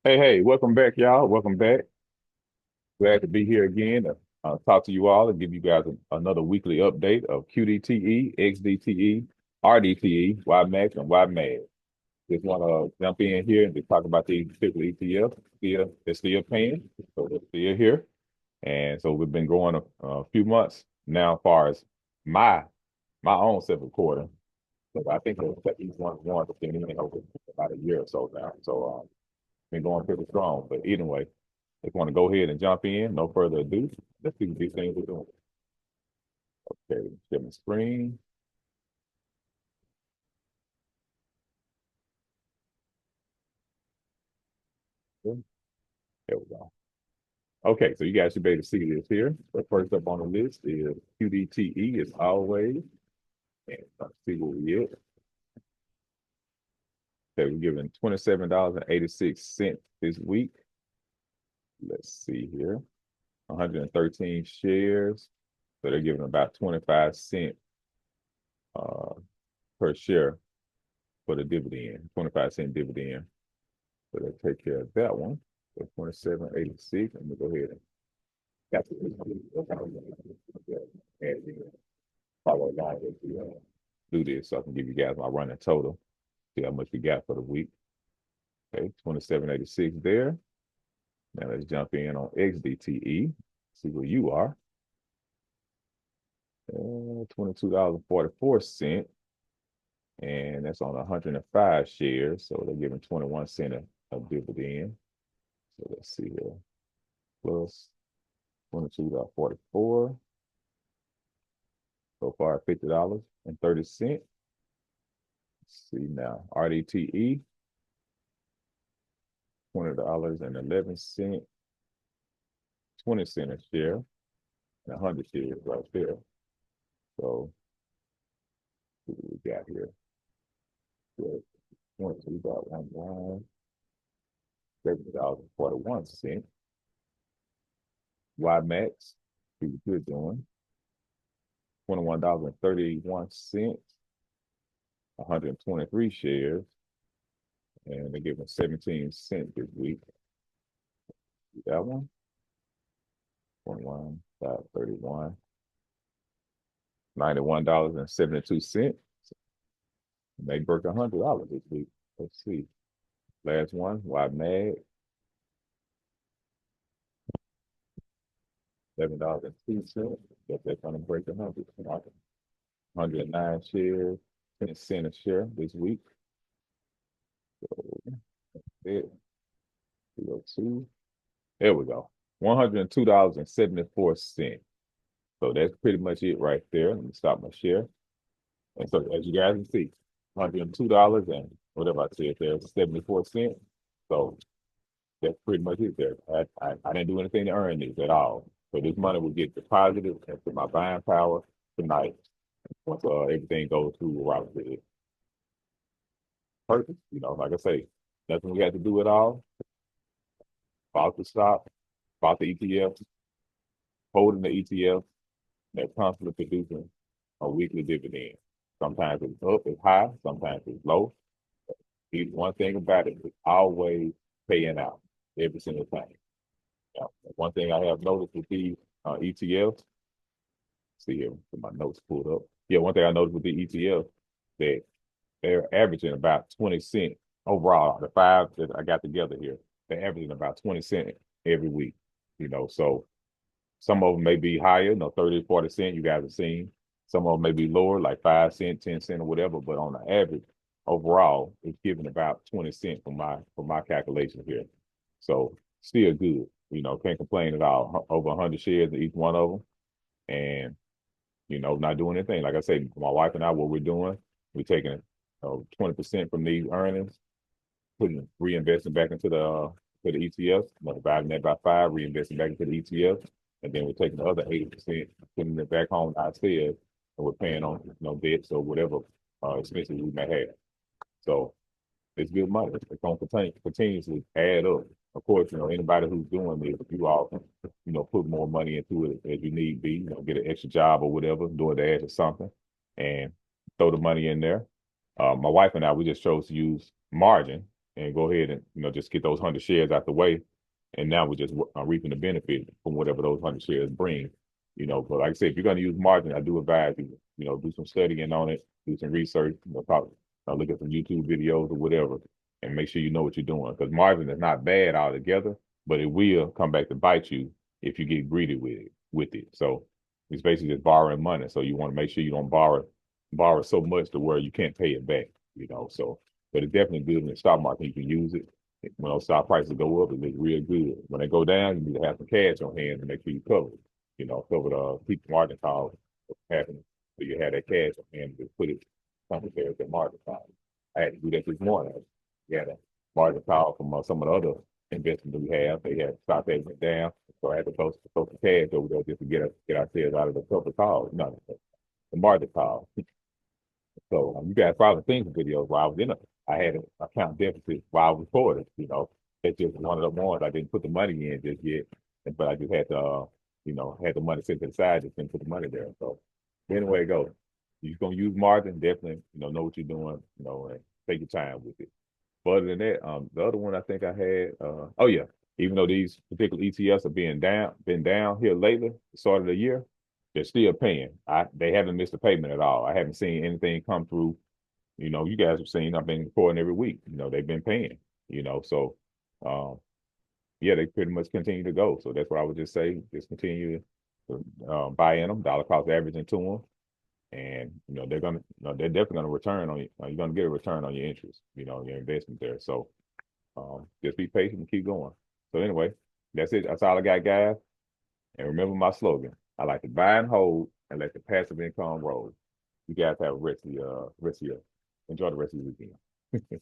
Hey, welcome back, y'all. Welcome back. Glad to be here again to talk to you all and give you guys another weekly update of QDTE, XDTE, RDTE, YMAX, and YMAG. Just want to jump in here and just talk about these particular ETFs. They're still paying, so they're still here. And so we've been growing a few months now as far as my my own self-recording. So I think these ones have been in over about a year or so now. So been going pretty strong. But either way, just want to go ahead and jump in. No further ado. Let's see what these things are doing. Okay, share my screen. There we go. Okay, so you guys should be able to see this here. But first up on the list is QDTE as always. And let's see where we at. Okay, we're giving $27.86 this week. Let's see here. 113 shares. So they're giving about 25 cents uh, per share for the dividend, 25-cent dividend. So they take care of that one. So 27.86. Let me go ahead and follow along as we do this so I can give you guys my running total. See how much we got for the week. Okay, 27.86 there. Now let's jump in on XDTE. See where you are. $22.44. And that's on 105 shares. So they're giving 21 cents of dividend. So let's see here. Plus 22.44. So far, $50.30. Let's see now. RDTE, $20.11. 20 cents a share, and 100 shares right there. So what do we got here? 22.11, $70.41. YMAX, see what you're doing. $21.31, 123 shares, and they're giving 17 cents this week. That one, 21.31, $91.72. They broke $100 this week. Let's see. Last one, YMAG, $7.02. Guess that's gonna break 100. 109 shares, 10 cents a share this week. So it 202. There we go. $102.74. So that's pretty much it right there. Let me stop my share. And so as you guys can see, $102 and whatever I said there, 74 cents. So that's pretty much it there. I didn't do anything to earn this at all. So this money will get deposited into my buying power tonight once everything goes through what I said. Perfect. Like I say, nothing we had to do at all. Bought the stock, bought the ETF, holding the ETF, they're constantly producing a weekly dividend. Sometimes it's up, it's high, sometimes it's low. One thing about it, it's always paying out every single time. One thing I have noticed with these ETFs, see here, with my notes pulled up. Yeah, one thing I noticed with the ETF that they're averaging about 20 cents overall. The five that I got together here, they're averaging about 20 cents every week. So some of them may be higher, 30, 40 cents you guys have seen. Some of them may be lower, like 5 cents, 10 cents or whatever, but on the average, overall, it's giving about 20 cents for my calculations here. So still good. Can't complain at all. Over 100 shares in each one of them. And, not doing anything. Like I say, my wife and I, what we're doing, we're taking 20% from these earnings, reinvesting back into the ETFs, dividing that by five, reinvesting back into the ETFs, and then we're taking the other 80%, putting it back home ourselves, and we're paying on debts or whatever expenses we may have. So it's good money. It's going to continuously add up. Of course, anybody who's doing this, you all, put more money into it as you need be. Get an extra job or whatever, DoorDash or something, and throw the money in there. My wife and I, we just chose to use margin and go ahead and just get those 100 shares out the way, and now we're just reaping the benefit from whatever those 100 shares bring. But like I said, if you're going to use margin, I do advise you, do some studying on it, do some research, look at some YouTube videos or whatever, and make sure you know what you're doing. Because margin is not bad altogether, but it will come back to bite you if you get greedy with it. So it's basically just borrowing money. So you want to make sure you don't borrow so much to where you can't pay it back. So but it's definitely good in the stock market. You can use it. When those stock prices go up, it looks real good. When they go down, you need to have some cash on hand to make sure you cover it. Cover the keep margin calls happening. So you have that cash on hand to put it something there at the margin call. I had to do that this morning. Yeah, a margin call from some of the other investments that we have. They had stock that went down, so I had to post some cash over there just to get ourselves out of the couple calls. No, the margin call. So you guys probably seen the videos while I was in it. I had an account deficit while I was recording. It's just one of the ones I didn't put the money in just yet, but I just had to, had the money set to the side, just didn't put the money there. So anyway, it goes. You're gonna use margin, definitely, know what you're doing, and take your time with it. But other than that, the other one I think I had, oh yeah, even though these particular ETFs are been down here lately, the start of the year, they're still paying. They haven't missed a payment at all. I haven't seen anything come through. You guys have seen I've been reporting every week. They've been paying. So yeah, they pretty much continue to go. So that's what I would just say. Just continue to buy in them, dollar cost averaging to them, and they're definitely gonna return on you. You're gonna get a return on your interest. Your investment there. So just be patient and keep going. So anyway, that's it. That's all I got, guys. And remember my slogan: I like to buy and hold and let the passive income roll. You guys have a rest of your enjoy the rest of your weekend.